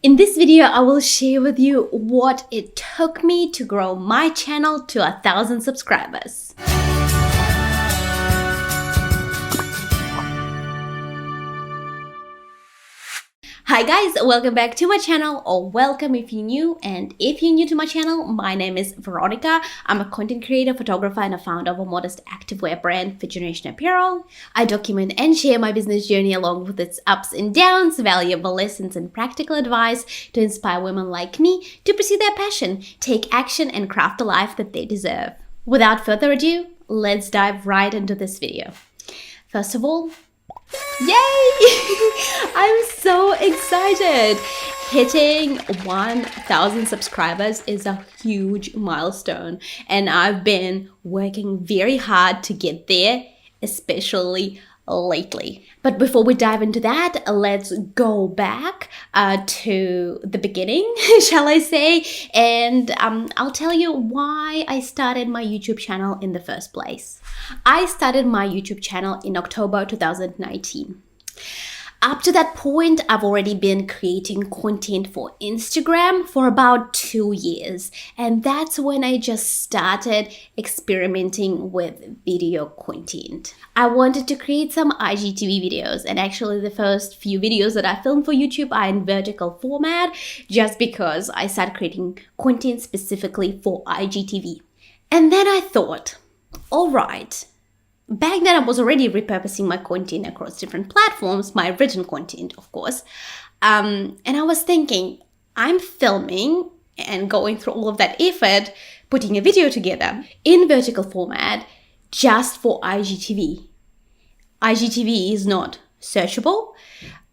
In this video, I will share with you what it took me to grow my channel to 1,000 subscribers. Hi guys, welcome back to my channel, or welcome if you're new. And if you're new to my channel, my name is Veronika. I'm a content creator, photographer, and a founder of a modest activewear brand, Fifth Generation Apparel. I document and share my business journey along with its ups and downs, valuable lessons and practical advice to inspire women like me to pursue their passion, take action, and craft a life that they deserve. Without further ado, let's dive right into this video. First of all, yay! I'm so excited. Hitting 1,000 subscribers is a huge milestone, and I've been working very hard to get there, especially lately. But before we dive into that, let's go back to the beginning, shall I say, and I'll tell you why I started my YouTube channel in the first place. I started my YouTube channel in October 2019. Up to that point, I've already been creating content for Instagram for about 2 years, and that's when I just started experimenting with video content. I wanted to create some IGTV videos, and actually the first few videos that I filmed for YouTube are in vertical format just because I started creating content specifically for IGTV. And then I thought, all right, back then I was already repurposing my content across different platforms, my written content, of course. And I was thinking, I'm filming and going through all of that effort, putting a video together in vertical format just for IGTV. IGTV is not searchable.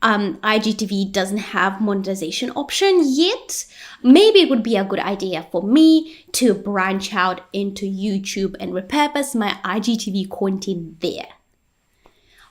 IGTV doesn't have monetization option yet. Maybe it would be a good idea for me to branch out into YouTube and repurpose my IGTV content there.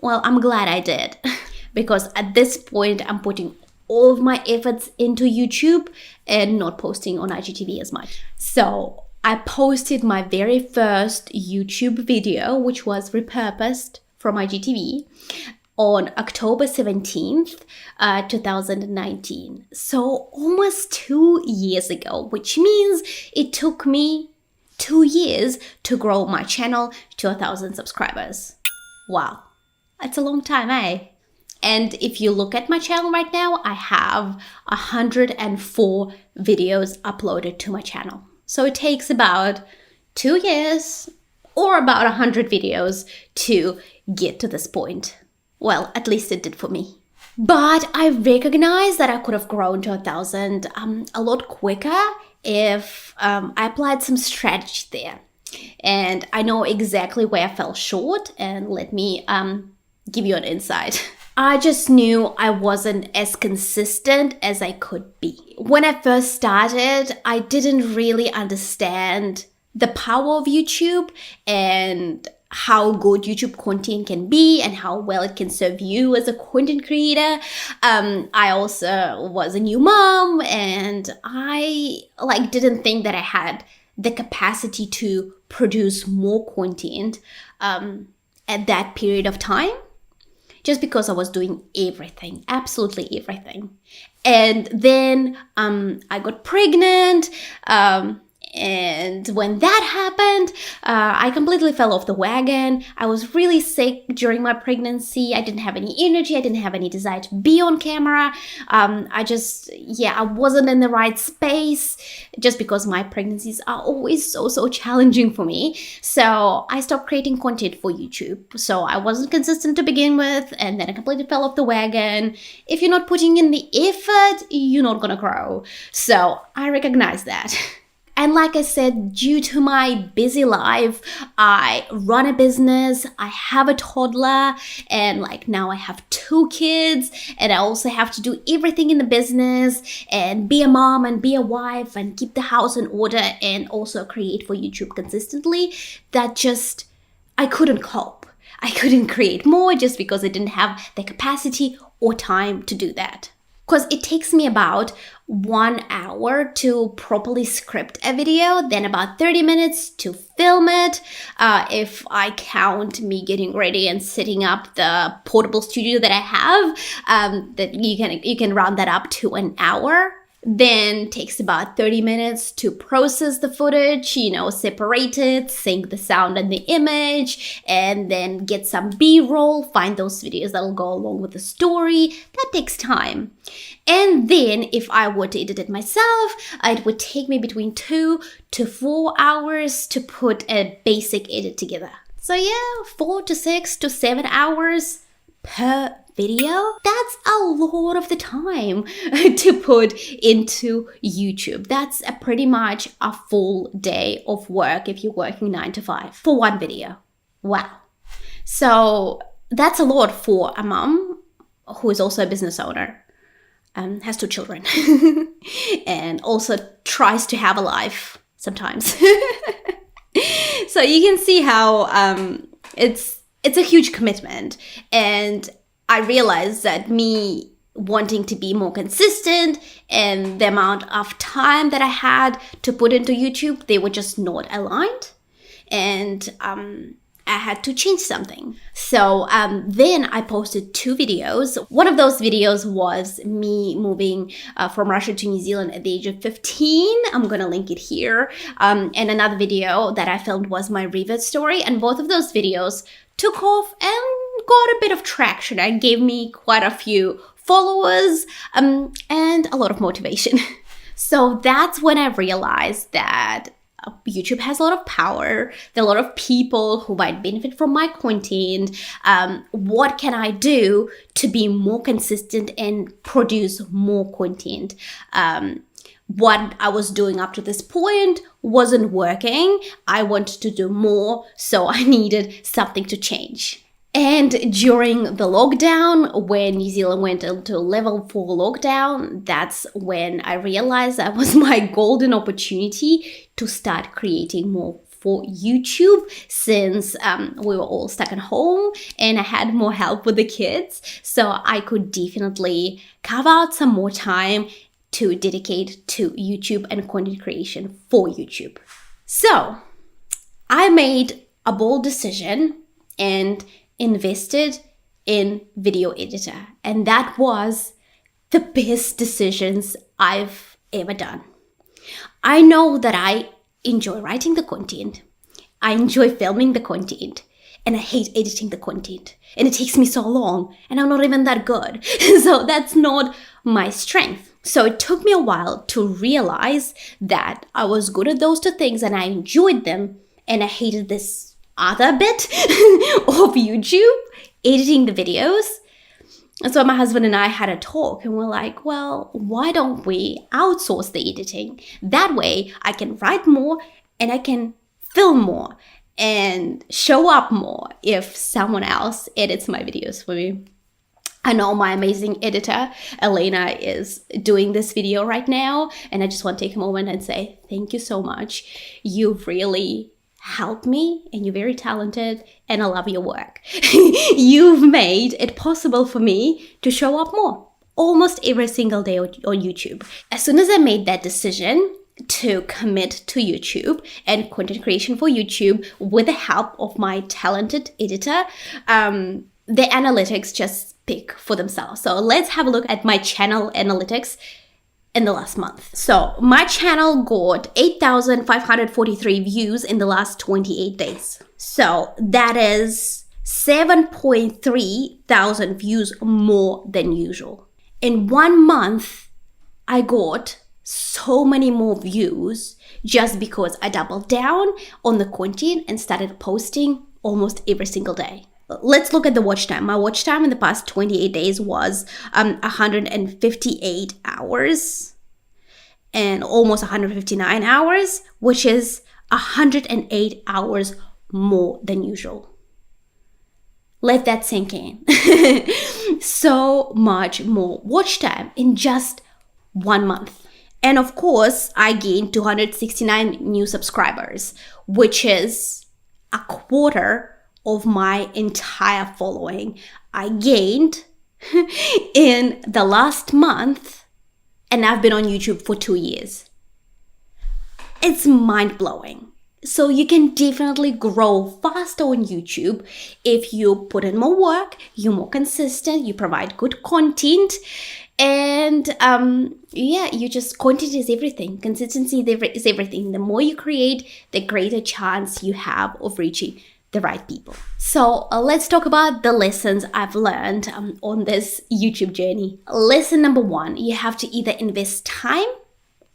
Well, I'm glad I did because at this point I'm putting all of my efforts into YouTube and not posting on IGTV as much. So I posted my very first YouTube video, which was repurposed from IGTV, on October 17th, 2019. So almost 2 years ago, which means it took me 2 years to grow my channel to 1,000 subscribers. Wow, that's a long time, eh? And if you look at my channel right now, I have 104 videos uploaded to my channel. So it takes about 2 years or about 100 videos to get to this point. Well, at least it did for me. But I recognize that I could have grown to 1,000 a lot quicker if I applied some strategy there. And I know exactly where I fell short, and let me give you an insight. I just knew I wasn't as consistent as I could be. When I first started, I didn't really understand the power of YouTube and how good YouTube content can be and how well it can serve you as a content creator. I also was a new mom, and I didn't think that I had the capacity to produce more content at that period of time, just because I was doing everything, absolutely everything. And then I got pregnant. And when that happened, I completely fell off the wagon. I was really sick during my pregnancy. I didn't have any energy. I didn't have any desire to be on camera. I wasn't in the right space just because my pregnancies are always so challenging for me. So I stopped creating content for YouTube. So I wasn't consistent to begin with, and then I completely fell off the wagon. If you're not putting in the effort, you're not gonna grow. So I recognize that. And like I said, due to my busy life, I run a business, I have a toddler, and now I have 2 kids, and I also have to do everything in the business and be a mom and be a wife and keep the house in order and also create for YouTube consistently. I couldn't cope. I couldn't create more just because I didn't have the capacity or time to do that. because it takes me about 1 hour to properly script a video, then about 30 minutes to film it. If I count me getting ready and setting up the portable studio that I have, that you can round that up to an hour. Then takes about 30 minutes to process the footage, separate it, sync the sound and the image, and then get some B-roll, find those videos that'll go along with the story. That takes time. And then if I were to edit it myself, it would take me between 2 to 4 hours to put a basic edit together. So yeah, 4 to 6 to 7 hours per video. That's a lot of the time to put into YouTube. That's pretty much a full day of work if you're working 9 to 5 for one video. Wow. So that's a lot for a mom who is also a business owner, has 2 children, and also tries to have a life sometimes. So you can see how it's a huge commitment. And I realized that me wanting to be more consistent and the amount of time that I had to put into YouTube, they were just not aligned. And I had to change something. So then I posted 2 videos. One of those videos was me moving from Russia to New Zealand at the age of 15. I'm gonna link it here. And another video that I filmed was my Revert story. And both of those videos took off and got a bit of traction and gave me quite a few followers and a lot of motivation. So that's when I realized that YouTube has a lot of power. There are a lot of people who might benefit from my content. What can I do to be more consistent and produce more content? What I was doing up to this point wasn't working. I wanted to do more, so I needed something to change. And during the lockdown, when New Zealand went into level 4 lockdown, that's when I realized that was my golden opportunity to start creating more for YouTube, since we were all stuck at home and I had more help with the kids. So I could definitely carve out some more time to dedicate to YouTube and content creation for YouTube. So I made a bold decision and invested in video editor, and that was the best decisions I've ever done. I know that I enjoy writing the content, I enjoy filming the content, and I hate editing the content, and it takes me so long, and I'm not even that good. So that's not my strength. So it took me a while to realize that I was good at those 2 things and I enjoyed them, and I hated this other bit of YouTube, editing the videos. And so my husband and I had a talk and we're like, well, why don't we outsource the editing? That way I can write more and I can film more and show up more if someone else edits my videos for me. I know my amazing editor, Elena, is doing this video right now. And I just want to take a moment and say, thank you so much. You've really helped me and you're very talented and I love your work. You've made it possible for me to show up more almost every single day on YouTube. As soon as I made that decision to commit to YouTube and content creation for YouTube with the help of my talented editor, the analytics just speak for themselves. So let's have a look at my channel analytics in the last month. So my channel got 8,543 views in the last 28 days. So that is 7.3 thousand views more than usual. In 1 month, I got so many more views just because I doubled down on the content and started posting almost every single day. Let's look at the watch time. My watch time in the past 28 days was 158 hours and almost 159 hours, which is 108 hours more than usual. Let that sink in. So much more watch time in just 1 month. And of course, I gained 269 new subscribers, which is a quarter of my entire following. I gained in the last month, and I've been on YouTube for 2 years. It's mind-blowing. So you can definitely grow faster on YouTube if you put in more work, you're more consistent, you provide good content, and content is everything. Consistency is everything. The more you create, the greater chance you have of reaching the right people. So let's talk about the lessons I've learned on this YouTube journey. Lesson number 1, you have to either invest time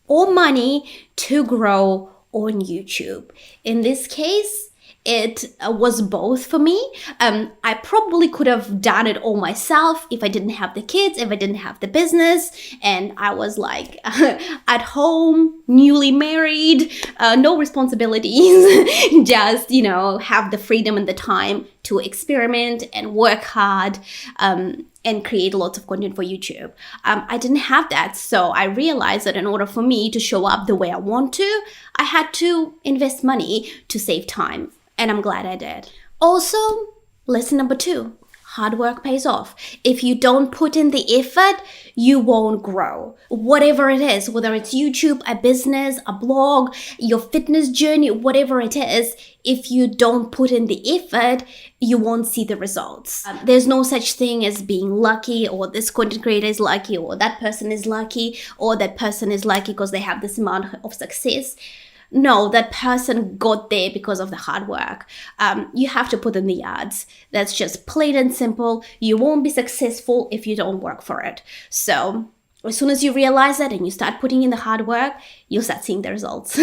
or money to grow on YouTube. In this case, it was both for me. I probably could have done it all myself if I didn't have the kids, if I didn't have the business, and I was like at home, newly married, no responsibilities, just, have the freedom and the time to experiment and work hard and create lots of content for YouTube. I didn't have that, so I realized that in order for me to show up the way I want to, I had to invest money to save time. And I'm glad I did. Also, lesson number 2, hard work pays off. If you don't put in the effort, you won't grow. Whatever it is, whether it's YouTube, a business, a blog, your fitness journey, whatever it is, if you don't put in the effort, you won't see the results. There's no such thing as being lucky, or this content creator is lucky, or that person is lucky, or that person is lucky because they have this amount of success. No, that person got there because of the hard work. You have to put in the yards. That's just plain and simple. You won't be successful if you don't work for it. So as soon as you realize that and you start putting in the hard work, you'll start seeing the results.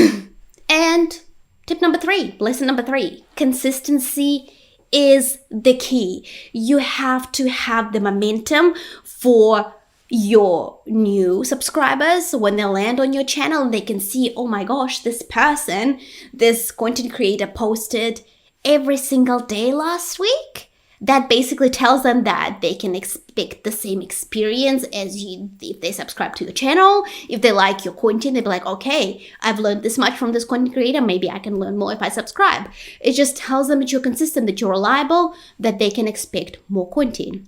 And lesson number 3, consistency is the key. You have to have the momentum for your new subscribers. When they land on your channel, they can see, oh my gosh, this content creator posted every single day last week. That basically tells them that they can expect the same experience as you if they subscribe to the channel. If they like your content, they'll be like, okay, I've learned this much from this content creator, maybe I can learn more if I subscribe. It just tells them that you're consistent, that you're reliable, that they can expect more content.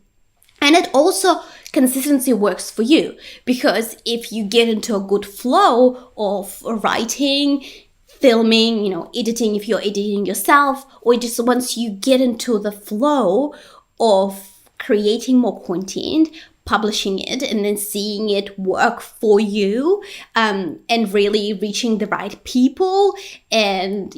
And it also, consistency works for you, because if you get into a good flow of writing, filming, editing, if you're editing yourself, or just once you get into the flow of creating more content, publishing it, and then seeing it work for you, and really reaching the right people, and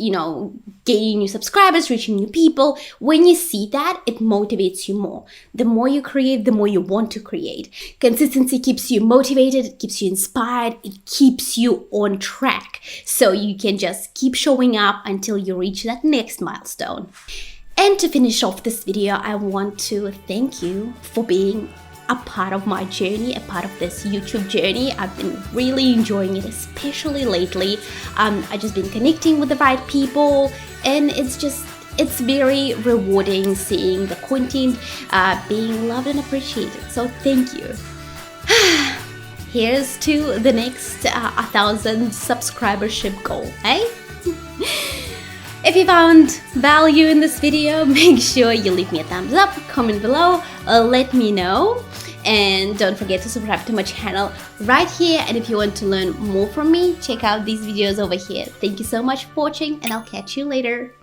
gaining new subscribers, reaching new people. When you see that, it motivates you more. The more you create, the more you want to create. Consistency keeps you motivated, it keeps you inspired, it keeps you on track, so you can just keep showing up until you reach that next milestone. And to finish off this video, I want to thank you for being a part of my journey, a part of this YouTube journey. I've been really enjoying it, especially lately. I've just been connecting with the right people, and it's very rewarding seeing the content being loved and appreciated. So thank you. Here's to the next 1,000 subscribership goal, eh? If you found value in this video, make sure you leave me a thumbs up, comment below, let me know. And don't forget to subscribe to my channel right here. And if you want to learn more from me, check out these videos over here. Thank you so much for watching, and I'll catch you later.